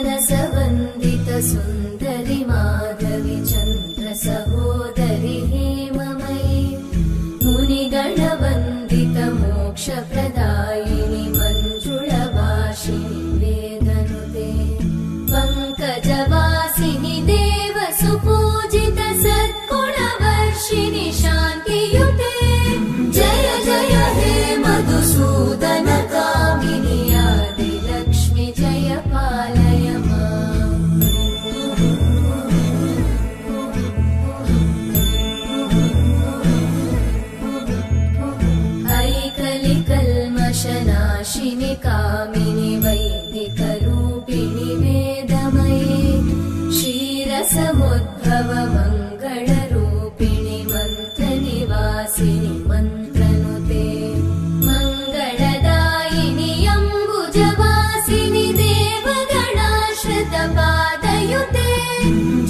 मनसवन्दित सुन्दरि माधवि चन्द्र सहोदरि हेममयि मुनिगणवन्दित मोक्षप्रदायिनि मञ्जुळभाषिणि वेदनुते पङ्कजवासिनि देवसुपूजित सद्गुणवर्षिणि शान्तियुते जय जय हे मधुसूदन कामिनि आदिलक्ष्मि जय पालय माम्। ऐकलिकल्मषनाशिनि कामिनि वैदिकरूपिणि वेदमये क्षीरसमुद्भव मङ्गलरूपिणि मन्त्रनिवासिनि मन्त्रनुते मङ्गलदायिनि अम्बुजवासिनि देवगणाश्रितपादयुते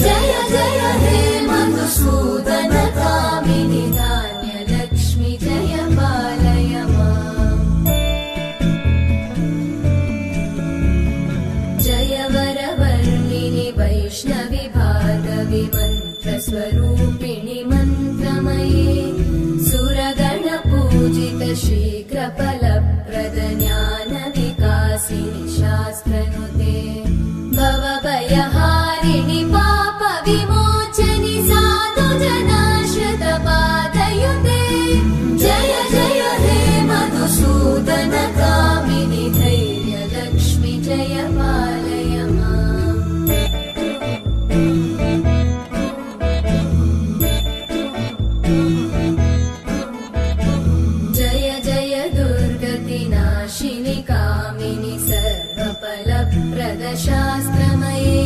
जय जय हे मधुसूदन कामिनि धान्यलक्ष्मि जय पालय माम्। जय वरवर्णिनि वैष्णवि भार्गवि मन्त्रस्वरूपिणि मन्त्रमये सुरगणपूजित शीघ्रफलप्रद ज्ञानविकासिनि शास्त्रनुते भवभयहारिणि पापविमोचनि साधुजनाश्रितपादयुते जय जय हे मधुसूदन कामिनि धैर्यलक्ष्मि जय पालय माम्। जय जय दुर्गतिनाशिनि कामिनि सर्वफलप्रद शास्त्रमये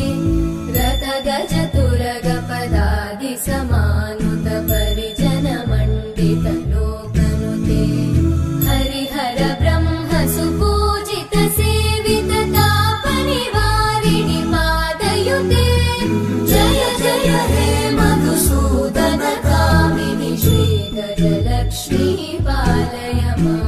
रथगजतुरगपदादि समानुत परिजनमण्डित लोकनुते हरिहर ब्रह्म सुपूजित सेवित तापनिवारिणि पादयुते जय जय हे मधुसूदन कामिनि श्रीगजलक्ष्मी पालय माम्।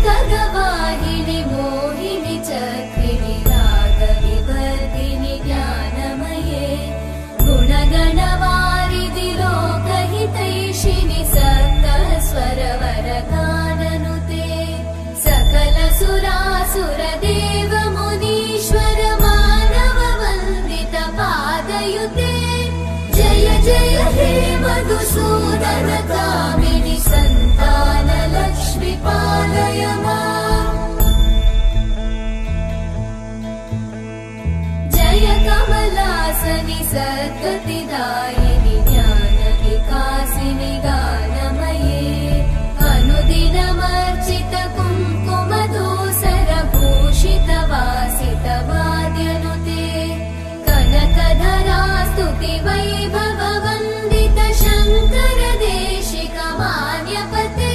ऐकगवाहिनि मोहिनि चक्रिणि रागविवर्धिनि ज्ञानमये गुणगणवारिधि लोकहितैषिणि सप्तस्वरवरगाननुते सकलसुरासुरदेव मुनीश्वर मानववन्दित पादयुते जय जय हे मधुसूदन कामिनि सन्तानलक्ष्मि पालय माम्। जय कमलासनि सद्गतिदायिनि ज्ञानविकासिनि गानमये अनुदिनमर्चित कुङ्कुमधूसरभूषित वासित वाद्यनुते कनकधरा स्तुति वैभव वन्दित शङ्कर देशिक मान्यपते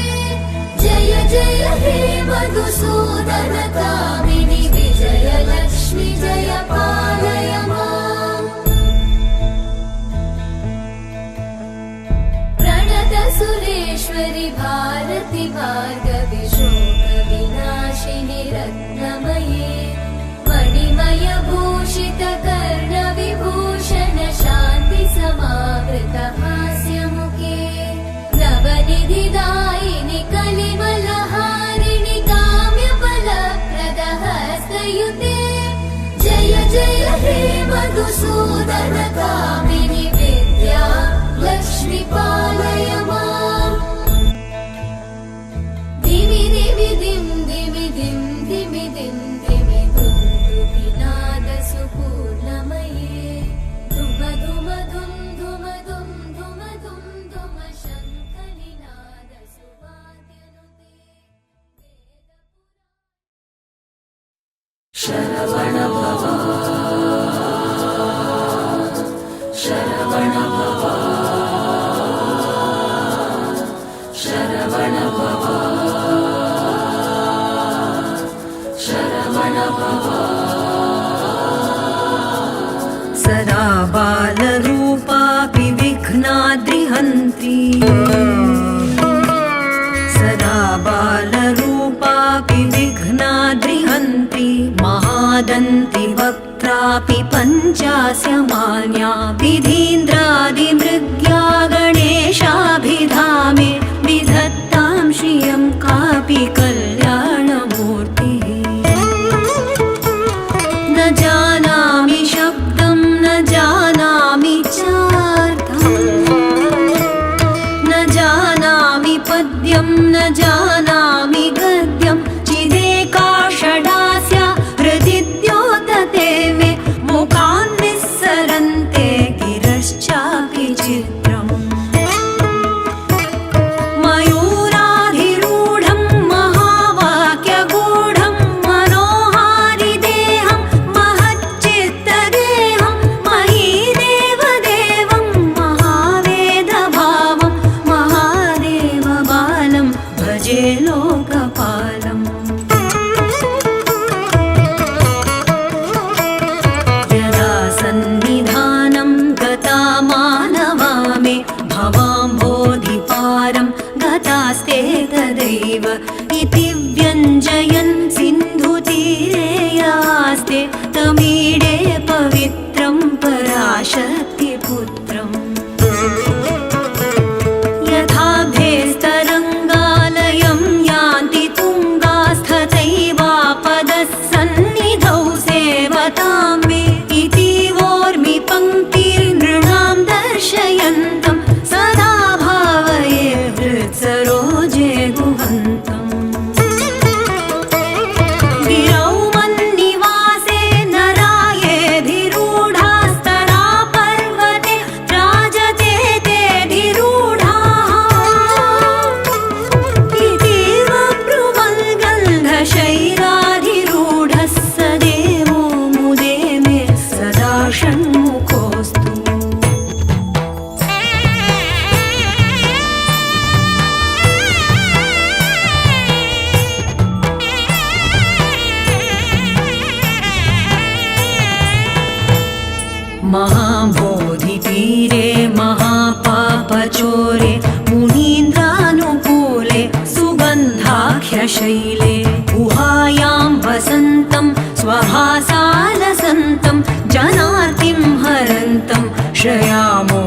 जय जय हे मधुसूदन कामिनि विजयलक्ष्मि जय पालय माम्। प्रणत सुरेश्वरि भारति भार्गवि शोकविनाशिनि रत्नमये मणिमय भूषित कर्णविभूषण शान्ति समावृत हास्यमुखे नवनिधिदायिनि कलिमलहारिणि काम्यफलप्रद हस्तयुते जय जय हे मधुसूदन कामिनि विद्या लक्ष्मि पालय माम्। धिमि धिमि धिं धिमि धिं धिमि धिं धिमि धुन्दुभिनाद सुपूर्णमये धुम धुम धुं धुम धुं धुम धुं धुम शङ्खनिनाद सुवाद्यनुते शरवण भव बालरूपापि विघ्नाद्रिहन्त्री सदा बालरूपापि विघ्नाद्रिहन्त्री महादन्ति वक्त्रापि पञ्चास्यमान्या विधीन्द्रादिमृग्या गणेशाभिधामे विधत्तां श्रियं कापि कल्याणमूर्तिः न जानामि शब्दं न जानामि चार्थम् न जानामि पद्यं न जानामि गद्यं चिदेका षडास्या हृदि द्योतते मे मुखान् निस्सरन्ते गिरश्चापि चित्रम् मयूराधिरूढं महावाक्यगूढं मनोहारिदेहं महच्चित्तदेहं महीदेवदेवं महावेदभावं महादेवबालं भजे लोकपालम् यदा सन्निधानं गता मानवा मे भवाम्भोधिपारं गतास्ते तदैव इति व्यञ्जयन् सिन्धुतीरे यास्ते तमीडे पवित्रं पराशक्तिपुत्रम् यथाभेस्तरङ्गालयं यान्ति तुङ्गास्थतैवापदः सन्निधौ सेवतां मे इति वोर्मि पङ्क्तिर्नृणां दर्शयन्तं सदा भावये हृत्सरोजे गुहन्तम् गिरौ मन्निवासे नरायेऽधिरूढास्तरा पर्वते राजते तेऽधिरूढाः इतीव ब्रुवल्गन्धशैलाधिरूढः स देवो मुदे मे सदा षण्मुखोऽस्तु महाबोधितीरे महापापचोरे मुनीन्द्रानुकूले सुगन्धाख्यशैले गुहायां वसन्तं स्वभासालसन्तं जनार्तिं हरन्तं श्रयामो